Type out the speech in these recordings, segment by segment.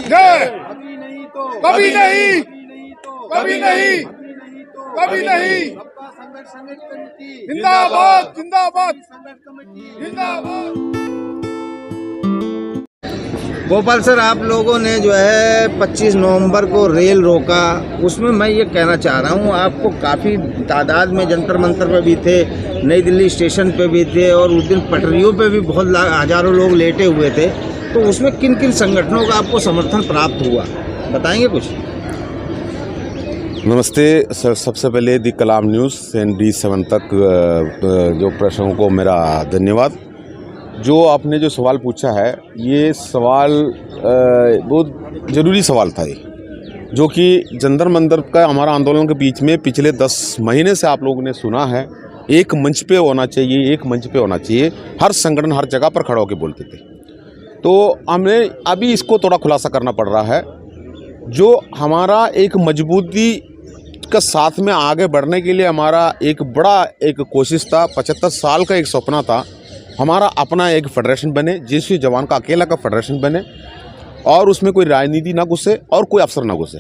जय। कभी नहीं तो कभी नहीं, कभी नहीं तो कभी नहीं। सबका संघर्ष संघर्ष कमेटी जिंदाबाद जिंदाबाद संघर्ष कमेटी जिंदाबाद। गोपाल सर, आप लोगों ने जो है 25 नवंबर को रेल रोका, उसमें मैं ये कहना चाह रहा हूँ, आपको काफ़ी तादाद में जंतर मंतर पे भी थे, नई दिल्ली स्टेशन पे भी थे और उस दिन पटरियों पे भी बहुत हजारों लोग लेटे हुए थे, तो उसमें किन किन संगठनों का आपको समर्थन प्राप्त हुआ, बताएंगे कुछ? नमस्ते सर, सबसे पहले दी कलाम न्यूज़ एंड D7 तक जो प्रेक्षकों को मेरा धन्यवाद। जो आपने जो सवाल पूछा है, ये सवाल बहुत ज़रूरी सवाल था, ये जो कि जंतर मंतर का हमारा आंदोलन के बीच में पिछले 10 महीने से आप लोगों ने सुना है। एक मंच पे होना चाहिए, एक मंच पे होना चाहिए, हर संगठन हर जगह पर खड़ा होकर बोलते थे। तो हमें अभी इसको थोड़ा खुलासा करना पड़ रहा है। जो हमारा एक मजबूती का साथ में आगे बढ़ने के लिए हमारा एक बड़ा एक कोशिश था, 75 साल का एक सपना था, हमारा अपना एक फेडरेशन बने, जेएसयू जवान का अकेला का फेडरेशन बने और उसमें कोई राजनीति ना घुसे और कोई अफसर ना घुसे।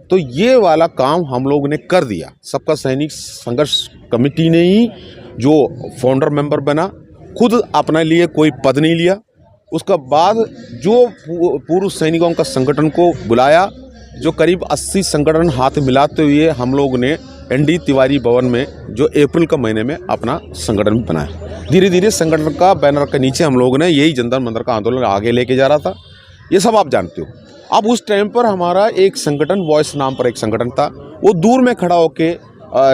तो ये वाला काम हम लोग ने कर दिया। सबका सैनिक संघर्ष कमेटी ने ही जो फाउंडर मेंबर बना, खुद अपने लिए कोई पद नहीं लिया। उसका बाद जो पूर्व सैनिकों का संगठन को बुलाया, जो करीब 80 संगठन हाथ मिलाते हुए हम लोग ने ND तिवारी भवन में जो अप्रैल का महीने में अपना संगठन बनाया। धीरे धीरे संगठन का बैनर के नीचे हम लोगों ने यही जंतर मंतर का आंदोलन आगे लेके जा रहा था। ये सब आप जानते हो। अब उस टाइम पर हमारा एक संगठन वॉइस नाम पर एक संगठन था, वो दूर में खड़ा होके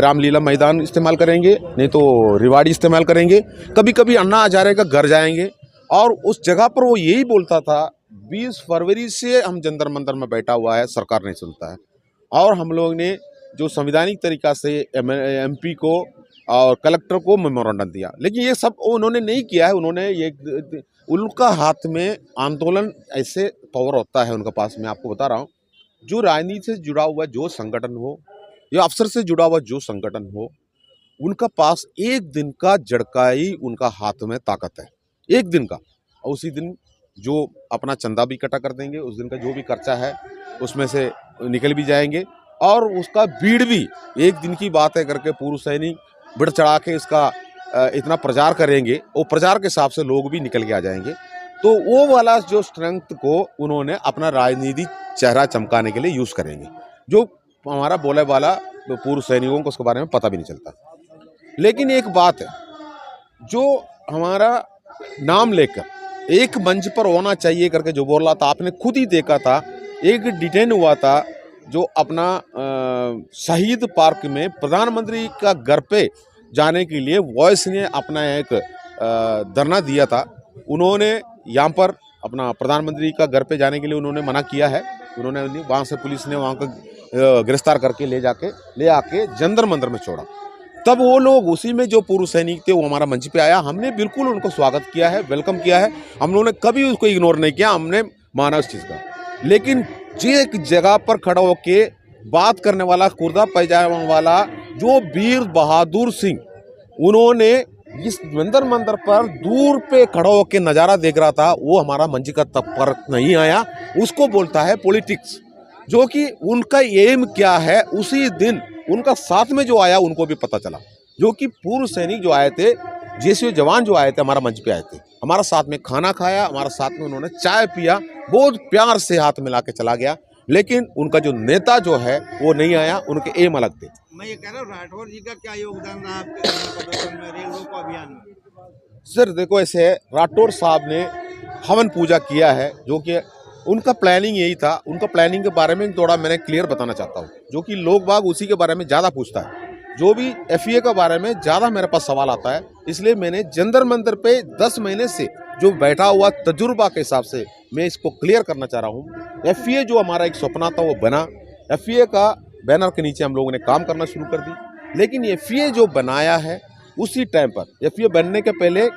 रामलीला मैदान इस्तेमाल करेंगे, नहीं तो रिवाड़ी इस्तेमाल करेंगे, कभी कभी अन्ना हजारे का घर जाएंगे और उस जगह पर वो यही बोलता था 20 फरवरी से हम जंतर मंतर में बैठा हुआ है, सरकार नहीं सुनता है। और हम लोग ने जो संवैधानिक तरीक़ा से MP को और कलेक्टर को मेमोरेंडम दिया, लेकिन ये सब उन्होंने नहीं किया है। उन्होंने ये उनका हाथ में आंदोलन ऐसे पावर होता है उनके पास। मैं आपको बता रहा हूँ, जो राजनीति से जुड़ा हुआ जो संगठन हो या अफसर से जुड़ा हुआ जो संगठन हो, उनका पास एक दिन का झटकाई उनका हाथ में ताकत है, एक दिन का। और उसी दिन जो अपना चंदा भी इकट्ठा कर देंगे, उस दिन का जो भी खर्चा है उसमें से निकल भी जाएंगे और उसका भीड़ भी एक दिन की बात है करके पूर्व सैनिक बढ़ चढ़ा के इसका इतना प्रचार करेंगे, वो प्रचार के हिसाब से लोग भी निकल के आ जाएंगे। तो वो वाला जो स्ट्रेंथ को उन्होंने अपना राजनीतिक चेहरा चमकाने के लिए यूज़ करेंगे, जो हमारा बोले वाला तो पूर्व सैनिकों को उसके बारे में पता भी नहीं चलता। लेकिन एक बात है, जो हमारा नाम लेकर एक मंच पर होना चाहिए करके जो बोल रहा था, आपने खुद ही देखा था, एक डिटेन हुआ था जो अपना शहीद पार्क में प्रधानमंत्री का घर पे जाने के लिए वॉइस ने अपना एक धरना दिया था। उन्होंने यहाँ पर अपना प्रधानमंत्री का घर पे जाने के लिए उन्होंने मना किया है। उन्होंने वहाँ से पुलिस ने वहाँ को गिरफ्तार करके ले आके जंतर मंतर में छोड़ा। तब वो लोग उसी में जो पूर्व सैनिक थे वो हमारा मंच पे आया, हमने बिल्कुल उनको स्वागत किया है, वेलकम किया है। हम लोगों ने कभी उसको इग्नोर नहीं किया, हमने माना उस चीज़ का। लेकिन एक जगह पर खड़ा होके बात करने वाला, कुर्ता पैजामा वाला जो वीर बहादुर सिंह, उन्होंने इस जंतर मंतर पर दूर पे खड़ा होके नज़ारा देख रहा था, वो हमारा मंच का तक पर नहीं आया। उसको बोलता है पॉलिटिक्स, जो कि उनका एम क्या है। उसी दिन उनका साथ में जो आया उनको भी पता चला, जो कि पूर्व सैनिक जो आए थे, जेएसयू जवान जो आए थे, हमारा मंच पे आए थे, हमारा साथ में खाना खाया, हमारा साथ में उन्होंने चाय पिया, बहुत प्यार से हाथ मिला के चला गया। लेकिन उनका जो नेता जो है वो नहीं आया, उनके एम अलग थे। मैं ये कह रहा हूँ, राठौर जी का क्या योगदान रहा आपके प्रदर्शन में, रेल रोको अभियान में? सर देखो, ऐसे है, राठौर साहब ने हवन पूजा किया है, जो कि उनका प्लानिंग यही था। उनका प्लानिंग के बारे में थोड़ा मैंने क्लियर बताना चाहता हूँ, जो कि लोग बाग उसी के बारे में ज़्यादा पूछता है। जो भी FA के बारे में ज़्यादा मेरे पास सवाल आता है, इसलिए मैंने जंतर मंतर पे 10 महीने से जो बैठा हुआ तजुर्बा के हिसाब से मैं इसको क्लियर करना चाह रहा हूँ। FA जो हमारा एक सपना था वो बना। FA का बैनर के नीचे हम लोगों ने काम करना शुरू कर दी। लेकिन FA जो बनाया है, उसी टाइम पर FA बनने के पहले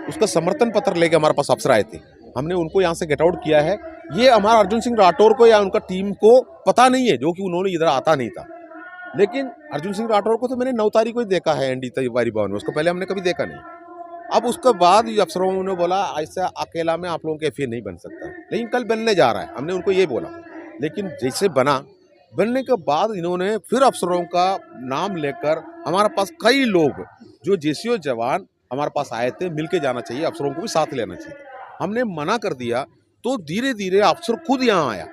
उसका समर्थन पत्र लेके हमारे पास अफसर आए थे, हमने उनको यहाँ से गेट आउट किया है। ये हमारा अर्जुन सिंह राठौर को या उनका टीम को पता नहीं है, जो कि उन्होंने इधर आता नहीं था। लेकिन अर्जुन सिंह राठौर को तो मैंने 9 तारीख को ही देखा है ND तिवारी भवन में, उसको पहले हमने कभी देखा नहीं। अब उसके बाद अफसरों ने बोला ऐसा अकेला में आप लोगों के FA नहीं बन सकता, लेकिन कल बनने जा रहा है, हमने उनको ये बोला। लेकिन जैसे बनने के बाद इन्होंने फिर अफसरों का नाम लेकर हमारे पास कई लोग जो जेसीओ जवान हमारे पास आए थे, मिलके जाना चाहिए, अफसरों को भी साथ लेना चाहिए। हमने मना कर दिया तो धीरे धीरे अफसर खुद यहाँ आया।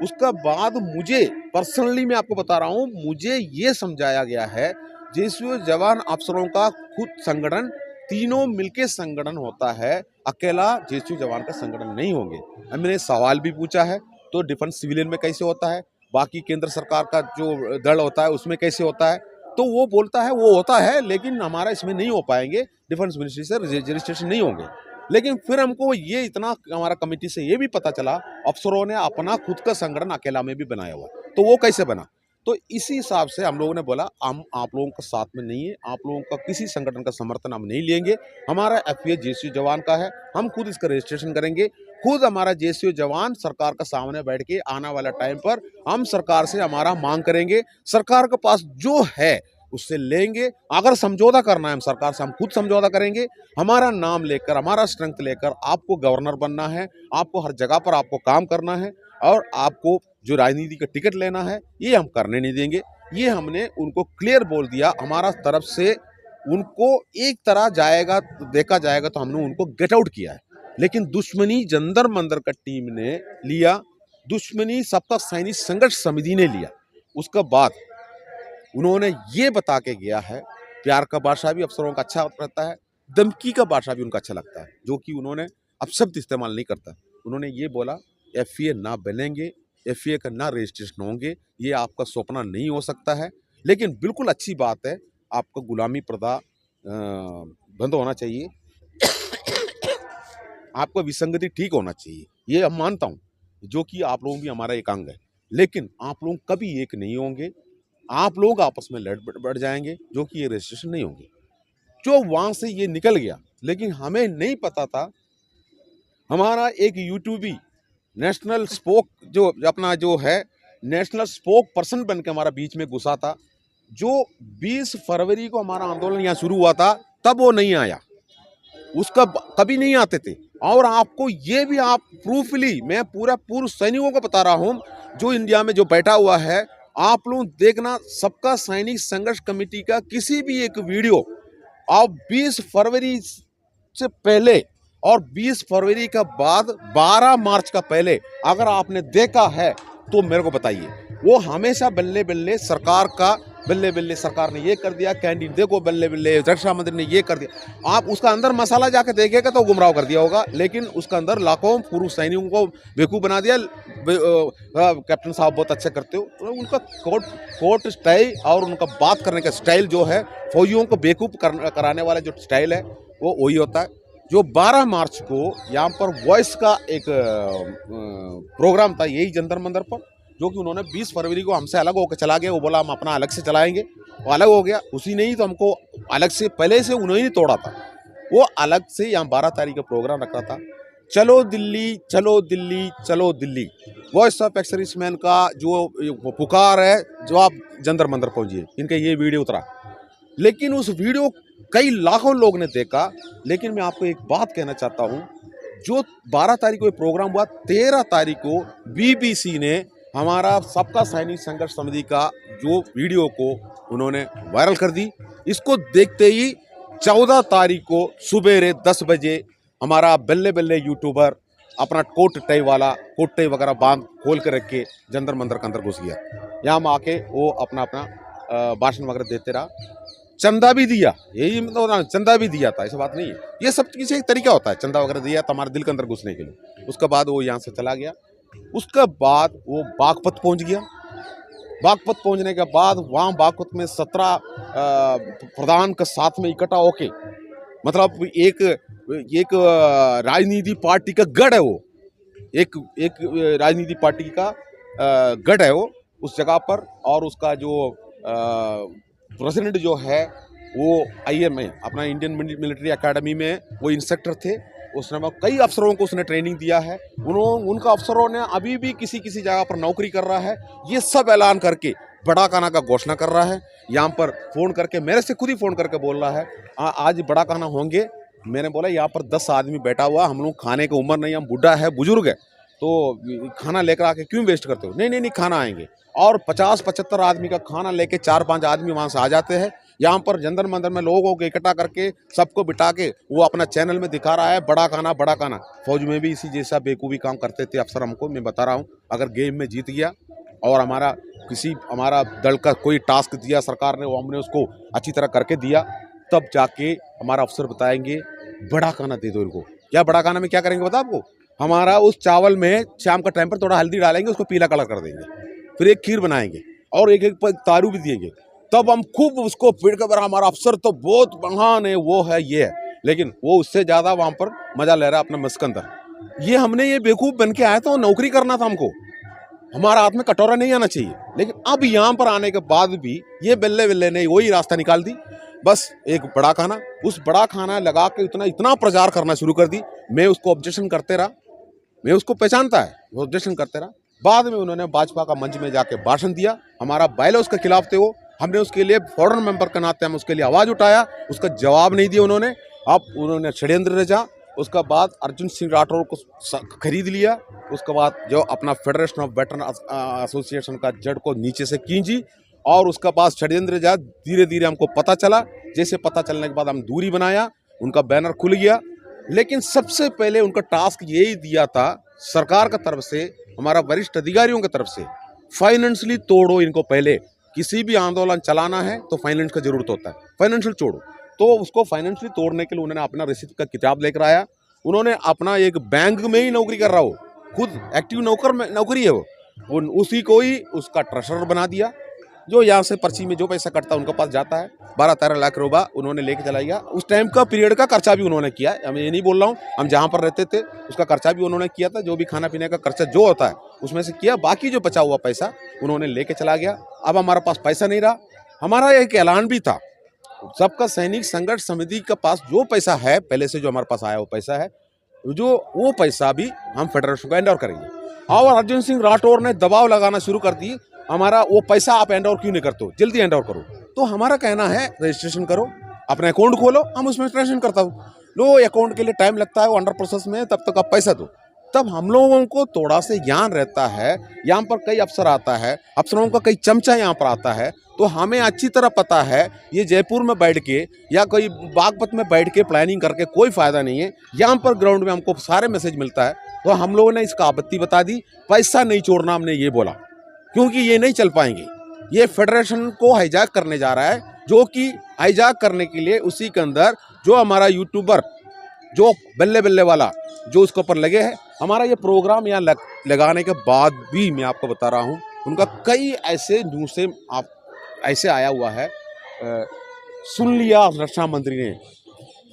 उसका बाद मुझे पर्सनली मैं आपको बता रहा हूँ, मुझे ये समझाया गया है जेसीओ जवान अफसरों का खुद संगठन, तीनों मिलके संगठन होता है, अकेला जेसीओ जवान का संगठन नहीं होंगे। हमने सवाल भी पूछा है तो डिफेंस सिविलियन में कैसे होता है, बाकी केंद्र सरकार का जो दल होता है उसमें कैसे होता है, तो वो बोलता है वो होता है लेकिन हमारा इसमें नहीं हो पाएंगे, डिफेंस मिनिस्ट्री से रजिस्ट्रेशन नहीं होंगे। लेकिन फिर हमको ये इतना हमारा कमेटी से ये भी पता चला अफसरों ने अपना खुद का संगठन अकेला में भी बनाया हुआ, तो वो कैसे बना। तो इसी हिसाब से हम लोगों ने बोला हम आप लोगों का साथ में नहीं है, आप लोगों का किसी संगठन का समर्थन हम नहीं लेंगे, हमारा एफए जेसीओ जवान का है, हम खुद इसका रजिस्ट्रेशन करेंगे, खुद हमारा जेसीओ जवान सरकार का सामने बैठ के आने वाला टाइम पर हम सरकार से हमारा मांग करेंगे, सरकार के पास जो है उससे लेंगे, अगर समझौता करना है हम सरकार से हम खुद समझौता करेंगे। हमारा नाम लेकर, हमारा स्ट्रेंथ लेकर आपको गवर्नर बनना है, आपको हर जगह पर आपको काम करना है और आपको जो राजनीति का टिकट लेना है ये हम करने नहीं देंगे। ये हमने उनको क्लियर बोल दिया, हमारा तरफ से उनको एक तरह जाएगा देखा जाएगा तो हमने उनको गेट आउट किया है। लेकिन दुश्मनी जंतर मंतर का टीम ने लिया, दुश्मनी सबका सैनिक संघर्ष समिति ने लिया। उसके बाद उन्होंने ये बता के गया है, प्यार का भाषा भी अफसरों का अच्छा रहता है, धमकी का भाषा भी उनका अच्छा लगता है, जो कि उन्होंने अपशब्द इस्तेमाल नहीं करता। उन्होंने ये बोला एफए ना बनेंगे, एफए का ना रजिस्ट्रेशन होंगे, ये आपका सपना नहीं हो सकता है। लेकिन बिल्कुल अच्छी बात है, आपका गुलामी प्रथा बंद होना चाहिए, आपका विसंगति ठीक होना चाहिए, ये हम मानता हूँ, जो कि आप लोग भी हमारा एक अंग है। लेकिन आप लोग कभी एक नहीं होंगे, आप लोग आपस में लड़ बढ़ जाएंगे, जो कि ये रजिस्ट्रेशन नहीं होंगे। जो वहाँ से ये निकल गया, लेकिन हमें नहीं पता था हमारा एक यूट्यूबी नेशनल स्पोक जो अपना जो है नेशनल स्पोक पर्सन बन के हमारा बीच में घुसा था। जो 20 फरवरी को हमारा आंदोलन यहाँ शुरू हुआ था तब वो नहीं आया, उसका कभी नहीं आते थे। और आपको ये भी आप प्रूफली मैं पूरा पूर्व सैनिकों को बता रहा हूँ जो इंडिया में जो बैठा हुआ है, आप लोग देखना सबका सैनिक संघर्ष कमेटी का किसी भी एक वीडियो आप 20 फरवरी से पहले और 20 फरवरी का बाद 12 मार्च का पहले अगर आपने देखा है तो मेरे को बताइए। वो हमेशा बल्ले बल्ले सरकार का, बल्ले बल्ले सरकार ने ये कर दिया, कैंटीन देखो बल्ले बल्ले रक्षा मंत्री ने ये कर दिया। आप उसका अंदर मसाला जाके देखेगा तो गुमराह कर दिया होगा, लेकिन उसका अंदर लाखों पूर्व सैनिकों को बेवकूफ़ बना दिया। कैप्टन साहब बहुत अच्छा करते हो, तो उनका कोर्ट स्टाइल और उनका बात करने का स्टाइल जो है, फौजियों को बेवकूफ़ कराने वाला जो स्टाइल है वो वही होता है। जो 12 मार्च को यहाँ पर वॉइस का एक प्रोग्राम था यही जंतर मंतर पर, जो कि उन्होंने 20 फरवरी को हमसे अलग होकर चला गया। वो बोला हम अपना अलग से चलाएंगे, वो अलग हो गया। उसी ने ही तो हमको अलग से पहले से उन्होंने ही तोड़ा था। वो अलग से यहाँ 12 तारीख का प्रोग्राम रखा था, चलो दिल्ली चलो दिल्ली चलो दिल्ली। वॉइस ऑफ एक्सर्विसमैन का जो पुकार है, जो आप जंतर मंतर पहुँचिए, इनका ये वीडियो उतरा। लेकिन उस वीडियो कई लाखों लोग ने देखा। लेकिन मैं आपको एक बात कहना चाहता हूँ, जो 12 तारीख को ये प्रोग्राम हुआ, 13 तारीख को बीबीसी ने हमारा सबका सैनिक संघर्ष समिति का जो वीडियो को उन्होंने वायरल कर दी। इसको देखते ही 14 तारीख को सुबेरे 10 बजे हमारा बल्ले बल्ले यूट्यूबर अपना कोट टाई वाला कोट टाई वगैरह बांध खोल कर रख के जंतर मंतर के अंदर घुस गया। यहाँ आके वो अपना भाषण वगैरह देते रहा, चंदा भी दिया, यही मतलब चंदा भी दिया था, ऐसा बात नहीं है। ये सब किसी एक तरीका होता है, चंदा वगैरह दिया तो हमारे दिल के अंदर घुसने के लिए। उसके बाद वो यहाँ से चला गया। उसके बाद वो बागपत पहुँच गया। बागपत पहुँचने के बाद वहाँ बागपत में 17 प्रधान के साथ में इकट्ठा होके, मतलब एक राजनीति पार्टी का गढ़ है वो, एक राजनीति पार्टी का गढ़ है वो उस जगह पर। और उसका जो प्रेसिडेंट जो है वो IM में अपना इंडियन मिलिट्री एकेडमी में वो इंस्ट्रक्टर थे। उसने कई अफसरों को उसने ट्रेनिंग दिया है। उनका अफसरों ने अभी भी किसी किसी जगह पर नौकरी कर रहा है। ये सब ऐलान करके बड़ा काना का घोषणा कर रहा है। यहाँ पर फ़ोन करके मेरे से खुद ही फ़ोन करके बोल रहा है आज बड़ा काना होंगे। मैंने बोला यहाँ पर 10 आदमी बैठा हुआ, हम लोग खाने की उम्र नहीं, हम बूढ़ा है बुजुर्ग है, तो खाना लेकर आके क्यों वेस्ट करते हो? नहीं नहीं नहीं, खाना आएंगे। और 50-75 आदमी का खाना लेके 4-5 आदमी वहाँ से आ जाते हैं। यहाँ पर जंतर मंतर में लोगों को इकट्ठा करके सबको बिठा के वो अपना चैनल में दिखा रहा है बड़ा खाना बड़ा खाना। फौज में भी इसी जैसा बेकूफ़ी काम करते थे अफसर हमको। मैं बता रहा हूँ, अगर गेम में जीत गया और हमारा दल का कोई टास्क दिया सरकार ने, वो हमने उसको अच्छी तरह करके दिया, तब जाके हमारा अफसर बताएंगे बड़ा खाना दे दो इनको। क्या बड़ा खाना में क्या करेंगे पता आपको? हमारा उस चावल में शाम का टाइम पर थोड़ा हल्दी डालेंगे, उसको पीला कलर कर देंगे, फिर एक खीर बनाएंगे और एक तारू भी देंगे। तब हम खूब उसको पीट कर, हमारा अफसर तो बहुत महान है, वो है ये है, लेकिन वो उससे ज़्यादा वहाँ पर मज़ा ले रहा है अपना मस्कंदर। ये हमने ये बेवकूफ़ बन के आया था, नौकरी करना था हमको, हमारा हाथ में कटोरा नहीं आना चाहिए। लेकिन अब यहाँ पर आने के बाद भी ये बल्ले बल्ले ने वही रास्ता निकाल दी, बस एक बड़ा खाना। उस बड़ा खाना लगा के इतना प्रचार करना शुरू कर दी। मैं उसको ऑब्जेक्शन करते रहा, मैं उसको पहचानता है, वो ऑब्जेक्शन करते रहा। बाद में उन्होंने भाजपा का मंच में जाके भाषण दिया, हमारा बायलॉज के खिलाफ थे वो। हमने उसके लिए फॉरेन मेंबर के नाते हम उसके लिए आवाज़ उठाया, उसका जवाब नहीं दिया उन्होंने। अब उन्होंने षड्यंत्र रचा। उसके बाद अर्जुन सिंह राठौर को खरीद लिया। उसके बाद जो अपना फेडरेशन ऑफ वेटरन एसोसिएशन का जड़ को नीचे से खींची और उसका बाद षड्यंत्र रचा। धीरे धीरे हमको पता चला, जैसे पता चलने के बाद हम दूरी बनाया, उनका बैनर खुल गया। लेकिन सबसे पहले उनका टास्क यही दिया था सरकार की तरफ से, हमारा वरिष्ठ अधिकारियों की तरफ से, फाइनेंशियली तोड़ो इनको। पहले किसी भी आंदोलन चलाना है तो फाइनेंस का जरूरत होता है, फाइनेंशियल तोड़ो। तो उसको फाइनेंशियली तोड़ने के लिए उन्होंने अपना रसीद का किताब लेकर आया। उन्होंने अपना एक बैंक में ही नौकरी कर रहा हो, खुद एक्टिव नौकरी है वो उसी को ही उसका ट्रेजरर बना दिया। जो यहाँ से पर्ची में जो पैसा कटता है उनके पास जाता है। 12-13 लाख रुपया उन्होंने लेके चला गया। उस टाइम का पीरियड का खर्चा भी उन्होंने किया है, मैं ये नहीं बोल रहा हूँ। हम जहाँ पर रहते थे उसका खर्चा भी उन्होंने किया था, जो भी खाना पीने का खर्चा जो होता है उसमें से किया। बाकी जो बचा हुआ पैसा उन्होंने लेके चला गया। अब हमारे पास पैसा नहीं रहा। हमारा एक ऐलान भी था, सबका सैनिक संघर्ष समिति के पास जो पैसा है पहले से जो हमारे पास आया वो पैसा है, जो वो पैसा भी हम फेडरेशन को हैंड ओवर करेंगे। और अर्जुन सिंह राठौर ने दबाव लगाना शुरू कर दी, हमारा वो पैसा आप हैंड ओवर क्यों नहीं करते हो, जल्दी हैंड ओवर करो। तो हमारा कहना है रजिस्ट्रेशन करो, अपना अकाउंट खोलो, हम उसमें रजिस्ट्रेशन करता हूँ। लो अकाउंट के लिए टाइम लगता है, वो अंडर प्रोसेस में, तब तक आप पैसा दो। तब हम लोगों को थोड़ा से ज्ञान रहता है। यहाँ पर कई अफसर आता है, अफसरों का कई चमचा यहाँ पर आता है, तो हमें अच्छी तरह पता है ये जयपुर में बैठ के या कोई बागपत में बैठ के प्लानिंग करके कोई फ़ायदा नहीं है। यहाँ पर ग्राउंड में हमको सारे मैसेज मिलता है। तो हम लोगों ने इसका आपत्ति बता दी, पैसा नहीं छोड़ना हमने ये बोला, क्योंकि ये नहीं चल पाएंगे। ये फेडरेशन को हाईजैक करने जा रहा है, जो कि हाईजैक करने के लिए उसी के अंदर जो हमारा यूट्यूबर जो बल्ले बल्ले वाला जो उसके ऊपर लगे हैं। हमारा ये प्रोग्राम यहाँ लगाने के बाद भी मैं आपको बता रहा हूँ, उनका कई ऐसे न्यूज़ से आप ऐसे आया हुआ है, सुन लिया रक्षा मंत्री ने,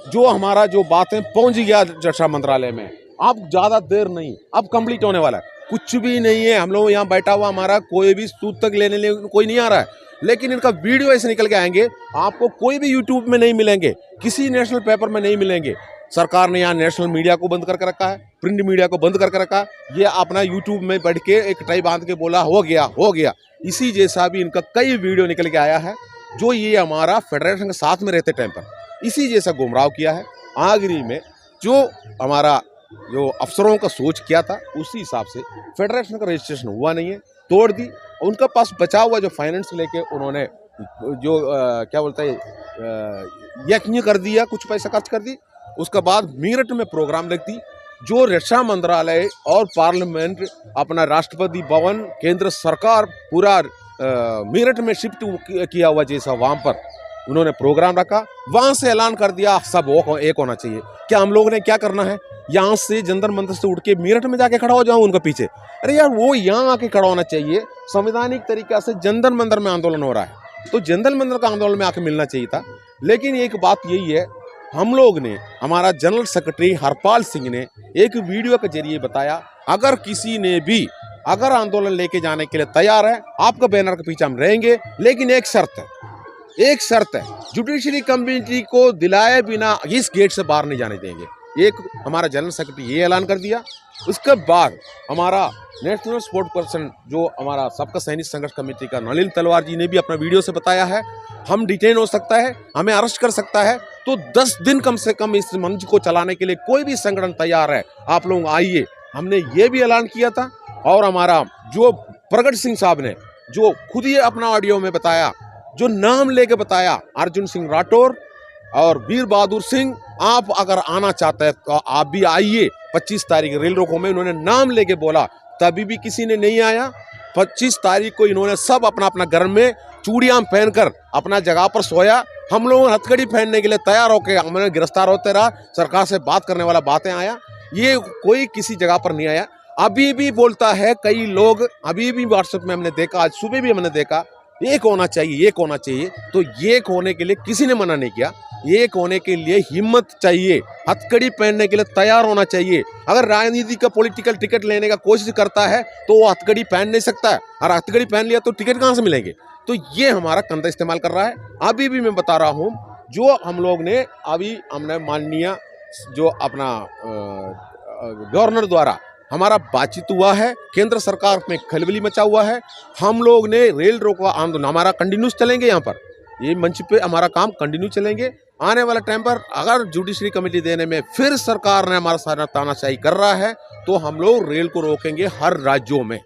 जो हमारा जो बातें पहुँच गया रक्षा मंत्रालय में। अब ज़्यादा देर नहीं, अब कंप्लीट होने वाला है, कुछ भी नहीं है। हम लोग यहाँ बैठा हुआ, हमारा कोई भी सूद तक लेने कोई नहीं आ रहा है, लेकिन इनका वीडियो ऐसे निकल के आएंगे, आपको कोई भी यूट्यूब में नहीं मिलेंगे, किसी नेशनल पेपर में नहीं मिलेंगे। सरकार ने यहाँ नेशनल मीडिया को बंद करके रखा है, प्रिंट मीडिया को बंद करके रखा है। ये अपना यूट्यूब में बैठ के एक टाई बांध के बोला हो गया। इसी जैसा भी इनका कई वीडियो निकल के आया है, जो ये हमारा फेडरेशन के साथ में रहते टाइम पर इसी जैसा गुमराह किया है। आखिरी में जो हमारा जो अफसरों का सोच किया था उसी हिसाब से फेडरेशन का रजिस्ट्रेशन हुआ नहीं है, तोड़ दी। उनका पास बचा हुआ जो फाइनेंस लेके उन्होंने जो क्या बोलते हैं यज्ञ कर दिया, कुछ पैसा खर्च कर दी। उसके बाद मीरठ में प्रोग्राम रख दी, जो रक्षा मंत्रालय और पार्लियामेंट अपना राष्ट्रपति भवन केंद्र सरकार पूरा मीरठ में शिफ्ट किया हुआ जैसा वहाँ पर उन्होंने प्रोग्राम रखा। वहाँ से ऐलान कर दिया सब एक होना चाहिए। क्या हम लोगों ने क्या करना है, यहाँ से जंतर मंतर से उठ के मीरठ में जाके खड़ा हो जाऊँ उनके पीछे? अरे यार, वो यहाँ आके खड़ा होना चाहिए। संवैधानिक तरीक़ा से जंतर मंतर में आंदोलन हो रहा है, तो जंतर मंतर का आंदोलन में आके मिलना चाहिए था। लेकिन एक बात यही है, हम लोग ने, हमारा जनरल सेक्रेटरी हरपाल सिंह ने एक वीडियो के जरिए बताया, अगर किसी ने भी अगर आंदोलन लेके जाने के लिए तैयार है, आपका बैनर के पीछे हम रहेंगे, लेकिन एक शर्त है, जुडिशरी कमेटी को दिलाए बिना इस गेट से बाहर नहीं जाने देंगे। एक हमारा जनरल सेक्रेटरी ये ऐलान कर दिया। उसके बाद हमारा नेशनल स्पोर्ट पर्सन जो हमारा सबका सैनिक संघर्ष कमेटी का नलिन तलवार जी ने भी अपना वीडियो से बताया है, हम डिटेन हो सकता है, हमें अरेस्ट कर सकता है। तो 10 दिन कम से कम इस मंच को चलाने के लिए कोई भी संगठन तैयार है, आप लोग आइए, हमने ये भी ऐलान किया था, और हमारा जो प्रगट सिंह साहब ने जो खुद ही अपना ऑडियो में बताया, जो नाम लेके बताया, अर्जुन सिंह राठौर और वीर बहादुर सिंह, आप अगर आना चाहते हैं तो आप भी आइए 25 तारीख रेल रोको में। उन्होंने नाम लेके बोला, तभी भी किसी ने नहीं आया। 25 तारीख को इन्होंने सब अपना अपना घर में चूड़ियां पहनकर अपना जगह पर सोया। हम लोग हथकड़ी पहनने के लिए तैयार होकर हमने गिरफ्तार होते रहा, सरकार से बात करने वाला बातें आया, ये कोई किसी जगह पर नहीं आया। अभी भी बोलता है कई लोग, अभी भी व्हाट्सएप में हमने देखा, आज सुबह भी हमने देखा, एक होना चाहिए, एक होना चाहिए। तो एक होने के लिए किसी ने मना नहीं किया। एक होने के लिए हिम्मत चाहिए, हथकड़ी पहनने के लिए तैयार होना चाहिए। अगर राजनीति का पॉलिटिकल टिकट लेने का कोशिश करता है तो वो हथकड़ी पहन नहीं सकता है, और हथकड़ी पहन लिया तो टिकट कहाँ से मिलेंगे। तो ये हमारा कंधा इस्तेमाल कर रहा है। अभी भी मैं बता रहा हूँ, जो हम लोग ने अभी हमने माननीय जो अपना गवर्नर द्वारा हमारा बातचीत हुआ है, केंद्र सरकार में खलबली मचा हुआ है। हम लोग ने रेल रोको आंदोलन हमारा कंटिन्यूस चलेंगे, यहाँ पर ये मंच पे हमारा काम कंटिन्यू चलेंगे। आने वाला टाइम पर अगर जुडिशरी कमेटी देने में फिर सरकार ने हमारा सारा तानाशाही कर रहा है तो हम लोग रेल को रोकेंगे हर राज्यों में।